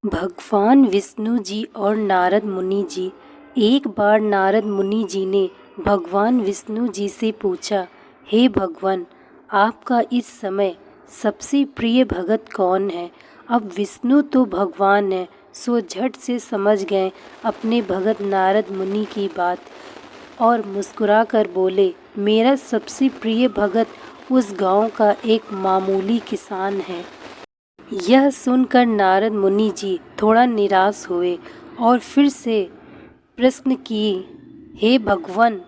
भगवान विष्णु जी और नारद मुनि जी। एक बार नारद मुनि जी ने भगवान विष्णु जी से पूछा, हे भगवान, आपका इस समय सबसे प्रिय भगत कौन है। अब विष्णु तो भगवान है, सो झट से समझ गए अपने भगत नारद मुनि की बात और मुस्कुराकर बोले, मेरा सबसे प्रिय भगत उस गांव का एक मामूली किसान है। यह सुनकर नारद मुनि जी थोड़ा निराश हुए और फिर से प्रश्न किए, हे भगवान,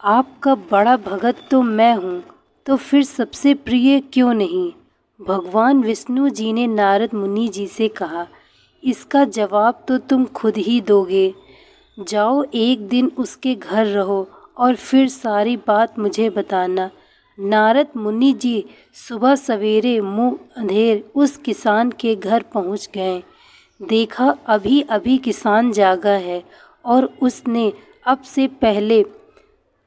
आपका बड़ा भगत तो मैं हूँ, तो फिर सबसे प्रिय क्यों नहीं। भगवान विष्णु जी ने नारद मुनि जी से कहा, इसका जवाब तो तुम खुद ही दोगे। जाओ एक दिन उसके घर रहो और फिर सारी बात मुझे बताना। नारद मुनि जी सुबह सवेरे मुँह अंधेर उस किसान के घर पहुंच गए। देखा अभी अभी किसान जागा है और उसने अब से पहले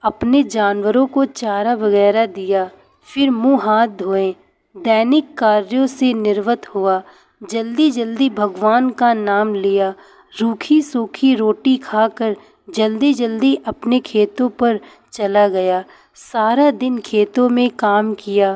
अपने जानवरों को चारा वगैरह दिया, फिर मुंह हाथ धोए, दैनिक कार्यों से निवृत्त हुआ, जल्दी जल्दी भगवान का नाम लिया, रूखी सूखी रोटी खाकर जल्दी जल्दी अपने खेतों पर चला गया। सारा दिन खेतों में काम किया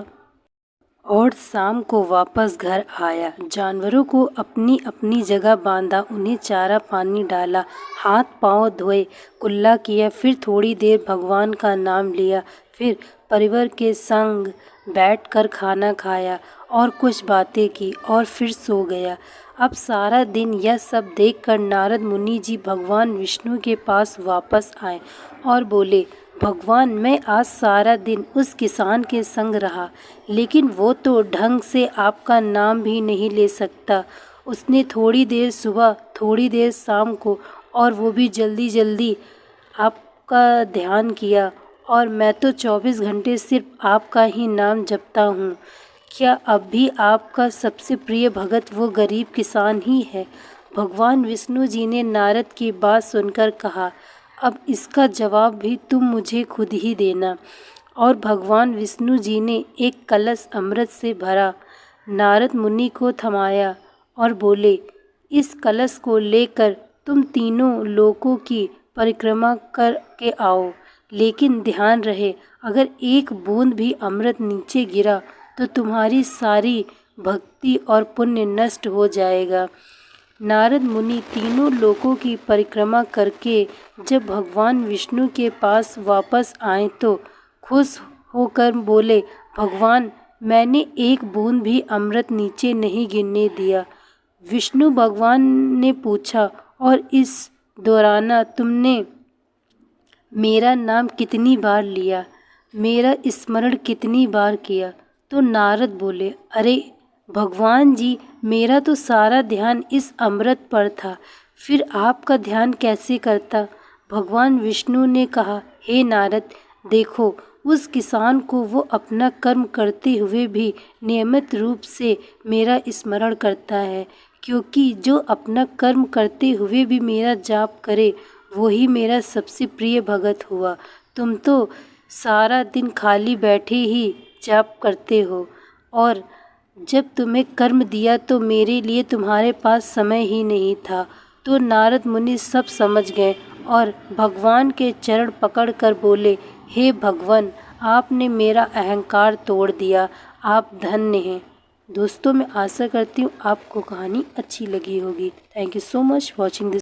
और शाम को वापस घर आया। जानवरों को अपनी अपनी जगह बांधा, उन्हें चारा पानी डाला, हाथ पांव धोए, कुल्ला किया, फिर थोड़ी देर भगवान का नाम लिया, फिर परिवार के संग बैठकर खाना खाया और कुछ बातें की और फिर सो गया। अब सारा दिन यह सब देखकर नारद मुनि जी भगवान विष्णु के पास वापस आए और बोले, भगवान, मैं आज सारा दिन उस किसान के संग रहा, लेकिन वो तो ढंग से आपका नाम भी नहीं ले सकता। उसने थोड़ी देर सुबह, थोड़ी देर शाम को, और वो भी जल्दी जल्दी आपका ध्यान किया, और मैं तो 24 घंटे सिर्फ आपका ही नाम जपता हूँ। क्या अब भी आपका सबसे प्रिय भगत वो गरीब किसान ही है। भगवान विष्णु जी ने नारद की बात सुनकर कहा, अब इसका जवाब भी तुम मुझे खुद ही देना। और भगवान विष्णु जी ने एक कलश अमृत से भरा नारद मुनि को थमाया और बोले, इस कलश को लेकर तुम तीनों लोकों की परिक्रमा करके आओ, लेकिन ध्यान रहे, अगर एक बूंद भी अमृत नीचे गिरा तो तुम्हारी सारी भक्ति और पुण्य नष्ट हो जाएगा। नारद मुनि तीनों लोकों की परिक्रमा करके जब भगवान विष्णु के पास वापस आए तो खुश होकर बोले, भगवान, मैंने एक बूंद भी अमृत नीचे नहीं गिरने दिया। विष्णु भगवान ने पूछा, और इस दौरान तुमने मेरा नाम कितनी बार लिया, मेरा स्मरण कितनी बार किया। तो नारद बोले, अरे भगवान जी, मेरा तो सारा ध्यान इस अमृत पर था, फिर आपका ध्यान कैसे करता। भगवान विष्णु ने कहा, हे नारद, देखो, उस किसान को वो अपना कर्म करते हुए भी नियमित रूप से मेरा स्मरण करता है, क्योंकि जो अपना कर्म करते हुए भी मेरा जाप करे वही मेरा सबसे प्रिय भगत हुआ। तुम तो सारा दिन खाली बैठे ही जाप करते हो, और जब तुम्हें कर्म दिया तो मेरे लिए तुम्हारे पास समय ही नहीं था। तो नारद मुनि सब समझ गए और भगवान के चरण पकड़कर बोले, हे भगवान, आपने मेरा अहंकार तोड़ दिया, आप धन्य हैं। दोस्तों, मैं आशा करती हूँ आपको कहानी अच्छी लगी होगी। Thank you so much watching this.